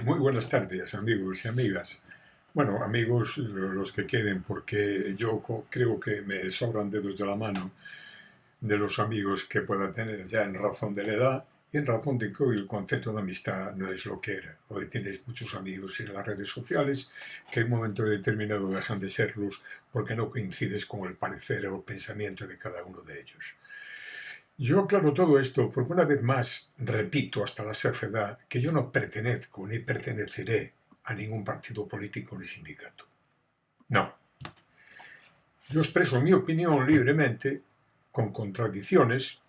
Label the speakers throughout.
Speaker 1: Muy buenas tardes, amigos y amigas. Bueno, amigos, los que queden, porque yo creo que me sobran dedos de la mano de los amigos que pueda tener ya en razón de la edad y en razón de que hoy el concepto de amistad no es lo que era. Hoy tienes muchos amigos en las redes sociales que en un momento determinado dejan de serlos porque no coincides con el parecer o pensamiento de cada uno de ellos. Yo aclaro todo esto porque una vez más repito hasta la saciedad que yo no pertenezco ni perteneceré a ningún partido político ni sindicato. No. Yo expreso mi opinión libremente, con contradicciones,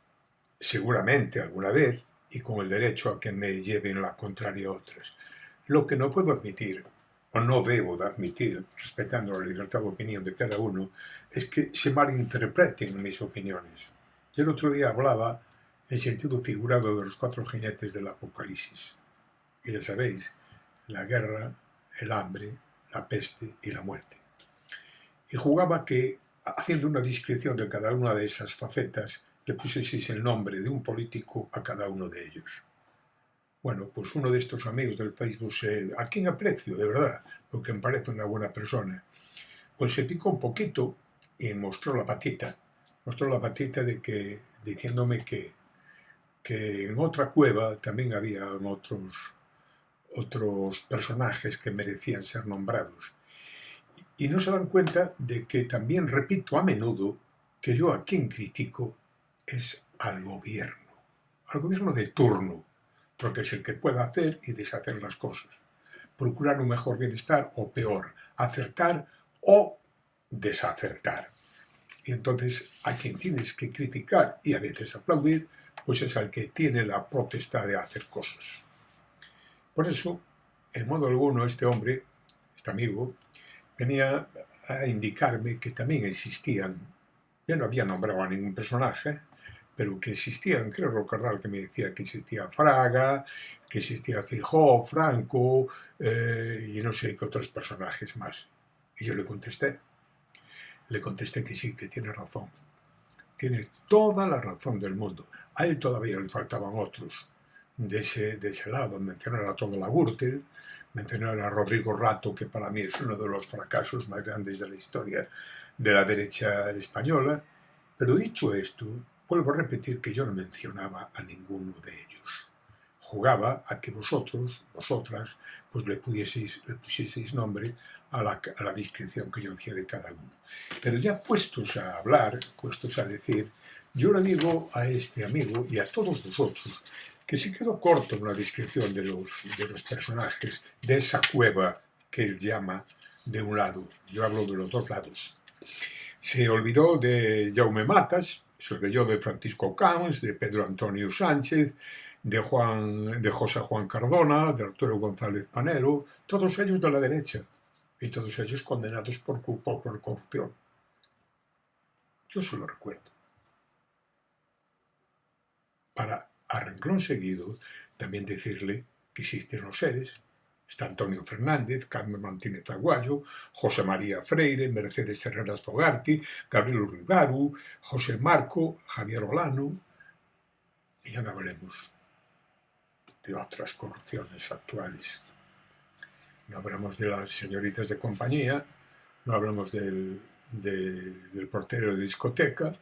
Speaker 1: seguramente alguna vez, y con el derecho a que me lleven la contraria a otras. Lo que no puedo admitir, o no debo de admitir, respetando la libertad de opinión de cada uno, es que se malinterpreten mis opiniones. Yo el otro día hablaba en sentido figurado de los 4 jinetes del Apocalipsis. Y ya sabéis, la guerra, el hambre, la peste y la muerte. Y jugaba que, haciendo una descripción de cada una de esas facetas, le pusieseis el nombre de un político a cada uno de ellos. Bueno, pues uno de estos amigos del Facebook, a quien aprecio, de verdad, porque me parece una buena persona, pues se picó un poquito y mostró la patita. Mostró la patita diciéndome que en otra cueva también había otros personajes que merecían ser nombrados. Y no se dan cuenta de que también repito a menudo que yo a quien critico es al gobierno de turno, porque es el que puede hacer y deshacer las cosas, procurar un mejor bienestar o peor, acertar o desacertar. Y entonces a quien tienes que criticar y a veces aplaudir, pues es al que tiene la potestad de hacer cosas. Por eso, en modo alguno, este hombre, este amigo, venía a indicarme que también existían, yo no había nombrado a ningún personaje, pero que existían, creo recordar que me decía que existía Fraga, que existía Feijóo, Franco, y no sé qué otros personajes más. Y yo le contesté que sí, que tiene razón. Tiene toda la razón del mundo. A él todavía le faltaban otros. De ese lado, mencionar a toda la Gürtel, mencionar a Rodrigo Rato, que para mí es uno de los fracasos más grandes de la historia de la derecha española. Pero dicho esto, vuelvo a repetir que yo no mencionaba a ninguno de ellos. Jugaba a que vosotras, pues le pusieseis nombre a la descripción que yo hacía de cada uno. Pero ya puestos a hablar, puestos a decir, yo le digo a este amigo y a todos vosotros que se quedó corto en la descripción de los personajes de esa cueva que él llama de un lado. Yo hablo de los dos lados. Se olvidó de Jaume Matas, se olvidó de Francisco Camps, de Pedro Antonio Sánchez, de José Juan Cardona, de Arturo González Panero, todos ellos de la derecha, y todos ellos condenados por corrupción. Yo se lo recuerdo. Para, a renglón seguido, también decirle que existen los seres. Está Antonio Fernández, Carmen Martínez Aguayo, José María Freire, Mercedes Herreras Fogarty, Gabriel Urigaru, José Marco, Javier Olano, y ya no hablaremos de otras corrupciones actuales. No hablamos de las señoritas de compañía, no hablamos del portero de discoteca,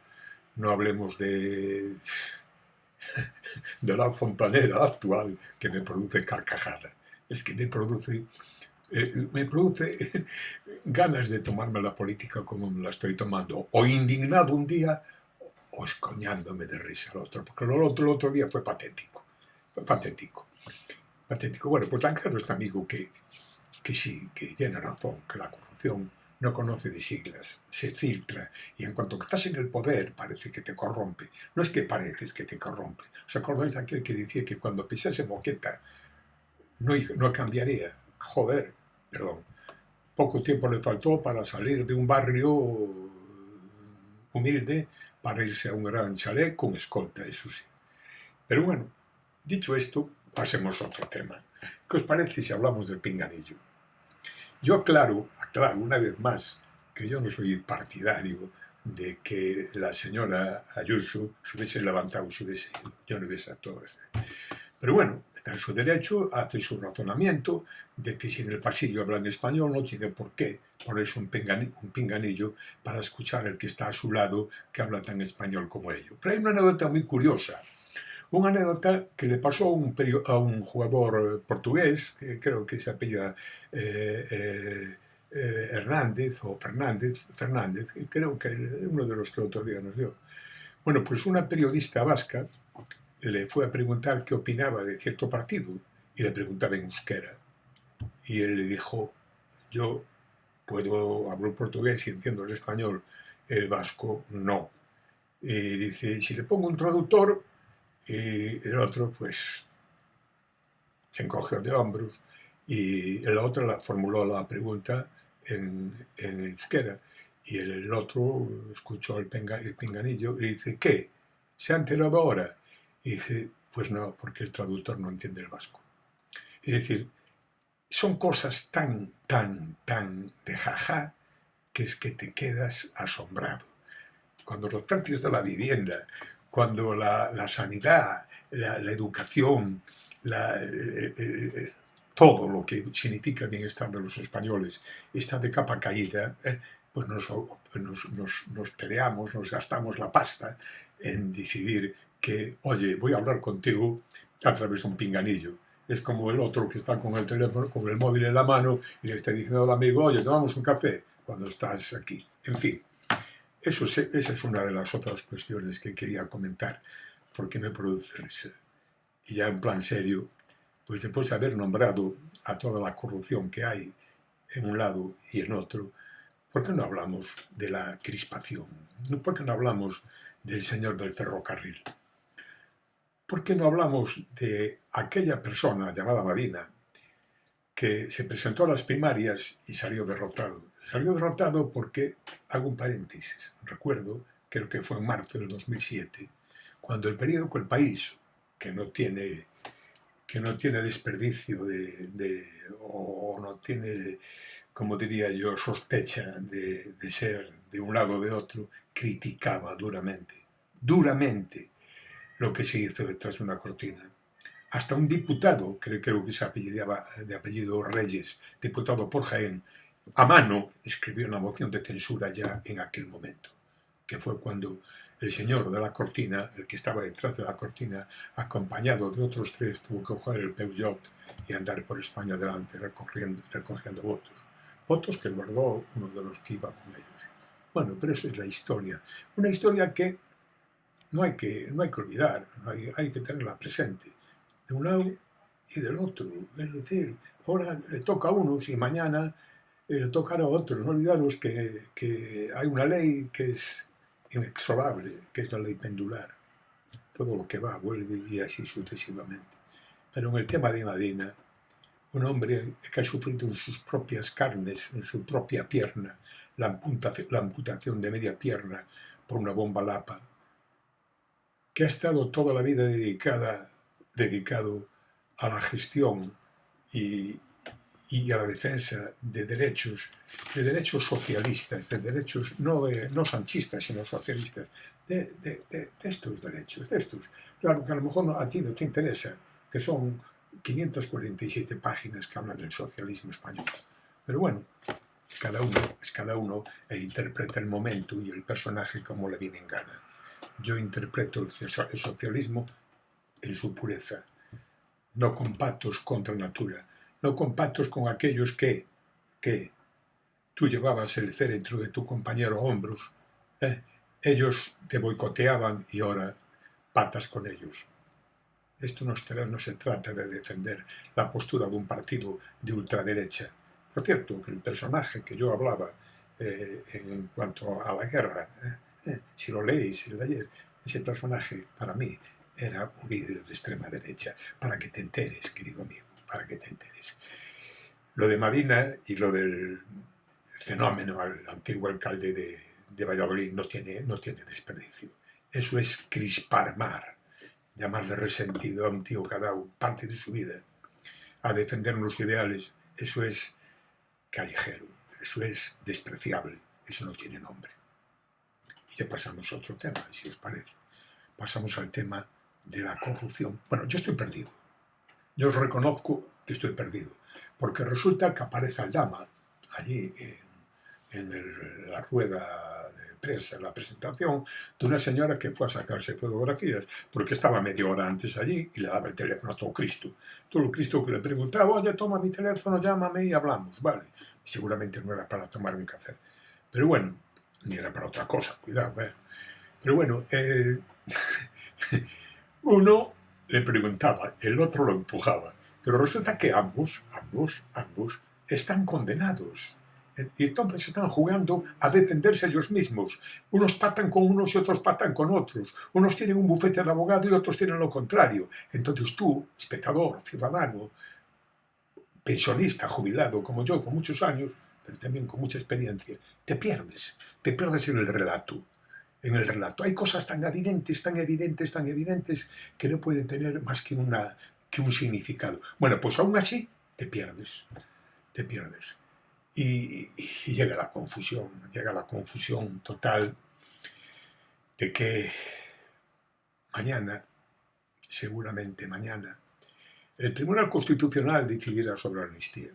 Speaker 1: no hablemos de la fontanera actual que me produce carcajada. Es que me produce ganas de tomarme la política como me la estoy tomando, o indignado un día o escoñándome de risa al otro, porque el otro día fue patético. Bueno, pues tan claro este amigo que sí, que tiene razón, que la corrupción no conoce de siglas, se filtra, y en cuanto que estás en el poder parece que te corrompe. No es que pareces que te corrompe. ¿Os acordáis de aquel que decía que cuando pisase moqueta no cambiaría? Joder, perdón. Poco tiempo le faltó para salir de un barrio humilde para irse a un gran chalet con escolta, eso sí. Pero bueno, dicho esto, pasemos a otro tema. ¿Qué os parece si hablamos del pinganillo? Yo aclaro una vez más que yo no soy partidario de que la señora Ayuso se hubiese levantado, se hubiese ido. Yo no hubiese actuado así. Pero bueno, está en su derecho, hace su razonamiento de que si en el pasillo hablan español no tiene por qué ponerse un pinganillo para escuchar al que está a su lado que habla tan español como ellos. Pero hay una anécdota muy curiosa. Una anécdota que le pasó a un jugador portugués, que creo que se apellida Hernández o Fernández, creo que es uno de los que el otro día nos dio. Bueno, pues una periodista vasca le fue a preguntar qué opinaba de cierto partido y le preguntaba en euskera. Y él le dijo, yo hablo portugués y entiendo el español, el vasco no. Y dice, si le pongo un traductor, y el otro pues se encogió de hombros y el otro formuló la pregunta en euskera y el otro escuchó el pinganillo y le dice, ¿qué? ¿Se ha enterado ahora? Y dice, pues no, porque el traductor no entiende el vasco. Es decir, son cosas tan de jaja que es que te quedas asombrado. Cuando los precios de la vivienda, cuando la sanidad, la educación, todo lo que significa el bienestar de los españoles está de capa caída, pues nos peleamos, nos gastamos la pasta en decidir que, oye, voy a hablar contigo a través de un pinganillo. Es como el otro que está con el teléfono, con el móvil en la mano y le está diciendo al amigo, oye, tomamos un café cuando estás aquí. En fin, esa es una de las otras cuestiones que quería comentar, porque me produce risa. Y ya en plan serio, pues después de haber nombrado a toda la corrupción que hay en un lado y en otro, ¿por qué no hablamos de la crispación? ¿Por qué no hablamos del señor del ferrocarril? ¿Por qué no hablamos de aquella persona llamada Madina que se presentó a las primarias y salió derrotado? Salió derrotado porque, hago un paréntesis, recuerdo, creo que fue en marzo del 2007, cuando el periódico El País, que no tiene desperdicio o no tiene, como diría yo, sospecha de ser de un lado o de otro, criticaba duramente lo que se hizo detrás de una cortina. Hasta un diputado, creo que se apellidaba de apellido Reyes, diputado por Jaén, a mano escribió una moción de censura ya en aquel momento, que fue cuando el señor de la cortina, el que estaba detrás de la cortina, acompañado de otros tres, tuvo que coger el Peugeot y andar por España adelante recogiendo votos. Votos que guardó uno de los que iba con ellos. Bueno, pero esa es la historia. Una historia que no hay que olvidar, hay que tenerla presente, de un lado y del otro. Es decir, ahora le toca a unos y mañana le tocará a otros. No olvidaros que hay una ley que es inexorable, que es la ley pendular. Todo lo que va, vuelve y así sucesivamente. Pero en el tema de Madina, un hombre que ha sufrido en sus propias carnes, en su propia pierna, la amputación de media pierna por una bomba Lapa, que ha estado toda la vida dedicado a la gestión y a la defensa de derechos socialistas, de derechos no sanchistas, sino socialistas, de estos derechos, de estos. Claro que a lo mejor a ti no te interesa, que son 547 páginas que hablan del socialismo español. Pero bueno, cada uno es cada uno e interpreta el momento y el personaje como le viene en gana. Yo interpreto el socialismo en su pureza, no con pactos contra natura, no con pactos con aquellos que tú llevabas el féretro de tu compañero a hombros, ellos te boicoteaban y ahora patas con ellos. Esto no se trata de defender la postura de un partido de ultraderecha. Por cierto, que el personaje que yo hablaba en cuanto a la guerra, si lo leéis el de ayer, ese personaje para mí era un líder de extrema derecha, para que te enteres, querido amigo, para que te enteres. Lo de Madina y lo del fenómeno al antiguo alcalde de Valladolid no tiene desperdicio. Eso es crispar mar, llamarle resentido a un tío que ha dado parte de su vida a defender unos ideales. Eso es callejero, eso es despreciable, eso no tiene nombre. Y ya pasamos a otro tema, si os parece. Pasamos al tema de la corrupción. Bueno, yo estoy perdido. yo os reconozco que estoy perdido, porque resulta que aparece Aldama allí la rueda de prensa, en la presentación, de una señora que fue a sacarse fotografías, porque estaba media hora antes allí y le daba el teléfono a todo Cristo. Todo Cristo que le preguntaba, oye, toma mi teléfono, llámame y hablamos, vale. Seguramente no era para tomar un café. Pero bueno, ni era para otra cosa, cuidado, ¿eh? Pero bueno, uno le preguntaba, el otro lo empujaba. Pero resulta que ambos están condenados. Y entonces están jugando a defenderse ellos mismos. Unos patan con unos y otros patan con otros. Unos tienen un bufete de abogado y otros tienen lo contrario. Entonces tú, espectador, ciudadano, pensionista, jubilado, como yo, con muchos años, pero también con mucha experiencia, te pierdes en el relato. En el relato hay cosas tan evidentes, que no pueden tener más que un significado. Bueno, pues aún así te pierdes. Y llega la confusión total de que mañana, seguramente mañana, el Tribunal Constitucional decidirá sobre la amnistía.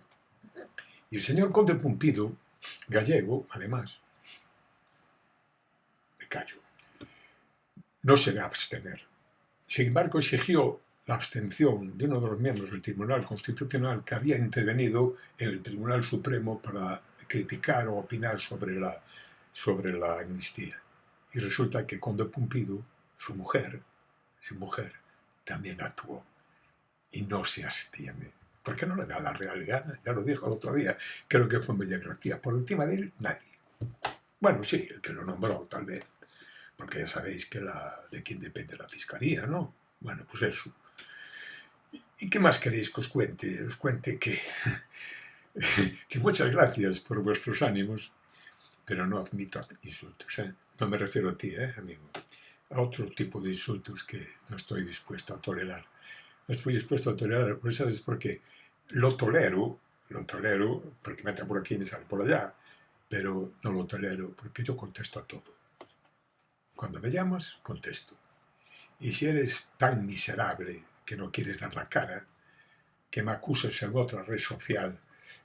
Speaker 1: Y el señor Conde Pumpido, gallego, además, me callo, no se va a abstener. Sin embargo, exigió la abstención de uno de los miembros del Tribunal Constitucional que había intervenido en el Tribunal Supremo para criticar o opinar sobre la amnistía. Y resulta que Conde Pumpido, su mujer, también actuó y no se abstiene. ¿Por qué no le da la real gana? Ya lo dijo el otro día, creo que fue en Villagarcía. Por encima de él, nadie. Bueno, sí, el que lo nombró, tal vez. Porque ya sabéis que de quién depende la fiscalía, ¿no? Bueno, pues eso. ¿Y qué más queréis que os cuente? Os cuente que muchas gracias por vuestros ánimos, pero no admito insultos, ¿eh? No me refiero a ti, amigo. A otro tipo de insultos que no estoy dispuesto a tolerar. No estoy dispuesto a tolerar, pues ¿sabes por qué? Lo tolero, porque me entra por aquí y me sale por allá, pero no lo tolero porque yo contesto a todo. Cuando me llamas, contesto. Y si eres tan miserable que no quieres dar la cara, que me acuses en otra red social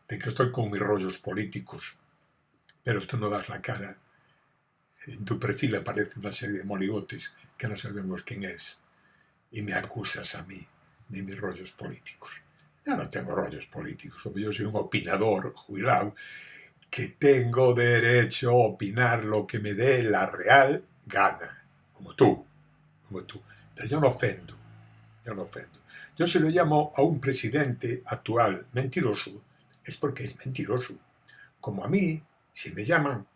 Speaker 1: de que estoy con mis rollos políticos, pero tú no das la cara, en tu perfil aparece una serie de monigotes que no sabemos quién es, y me acusas a mí de mis rollos políticos. Yo no tengo rollos políticos, yo soy un opinador jubilado que tengo derecho a opinar lo que me dé la real gana, como tú. Pero yo no ofendo. Yo si lo llamo a un presidente actual mentiroso, es porque es mentiroso. Como a mí, si me llaman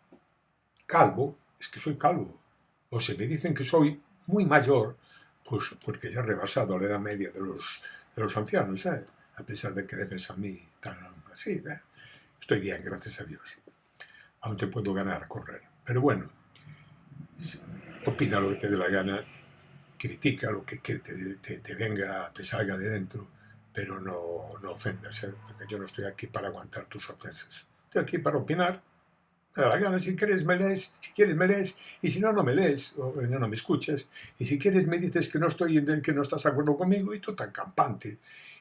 Speaker 1: calvo, es que soy calvo. O si me dicen que soy muy mayor, pues porque ya he rebasado la edad media de los ancianos, a pesar de que debes a mí tan así. Estoy bien, gracias a Dios. Aún te puedo ganar a correr. Pero bueno, opina lo que te dé la gana, critica lo que te salga de dentro, pero no ofendas, porque yo no estoy aquí para aguantar tus ofensas. Estoy aquí para opinar. Me da la gana, si quieres me lees, y si no, no me lees, o no me escuchas. Y si quieres me dices que no estás de acuerdo conmigo, y tú tan campante.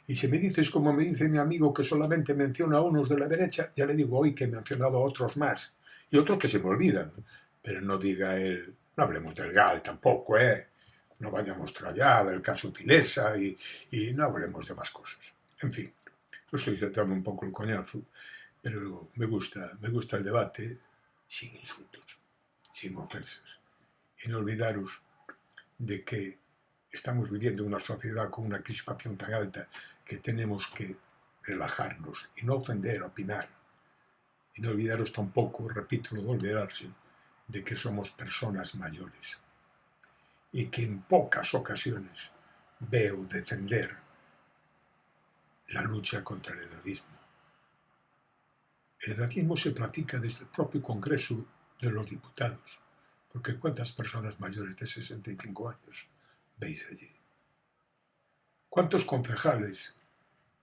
Speaker 1: Y si me dices, como me dice mi amigo, que solamente menciona a unos de la derecha, ya le digo hoy que he mencionado a otros más, y otros que se me olvidan. Pero no diga él, no hablemos del GAL tampoco, no vayamos por allá del caso Filesa y no hablemos de más cosas. En fin, yo estoy tratando un poco el coñazo, pero me gusta el debate sin insultos, sin ofensas. Y no olvidaros de que estamos viviendo una sociedad con una crispación tan alta que tenemos que relajarnos y no ofender, opinar. Y no olvidaros tampoco, repito, no olvidarse, de que somos personas mayores y que en pocas ocasiones veo defender la lucha contra el edadismo. El edadismo se practica desde el propio Congreso de los Diputados, porque ¿cuántas personas mayores de 65 años veis allí? ¿Cuántos concejales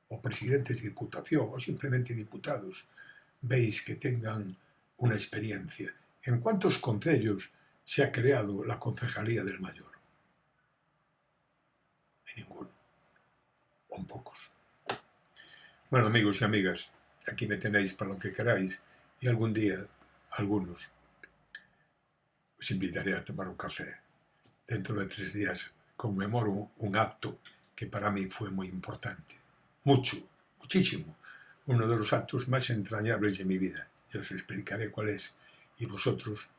Speaker 1: o presidentes de diputación o simplemente diputados veis que tengan una experiencia? ¿En cuántos concellos se ha creado la concejalía del mayor? En ninguno, o en pocos. Bueno, amigos y amigas, aquí me tenéis para lo que queráis y algún día, algunos, os invitaré a tomar un café. Dentro de 3 días conmemoro un acto que para mí fue muy importante. Mucho, muchísimo. Uno de los actos más entrañables de mi vida. Yo os explicaré cuál es. Y vosotros,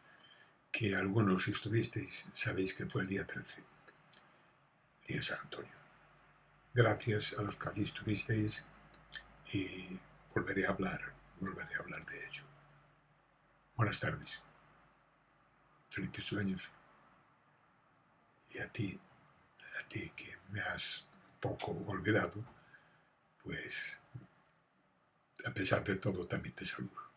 Speaker 1: que algunos estuvisteis, sabéis que fue el día 13, día de San Antonio. Gracias a los que allí estuvisteis y volveré a hablar de ello. Buenas tardes, felices sueños. Y a ti que me has poco olvidado, pues a pesar de todo también te saludo.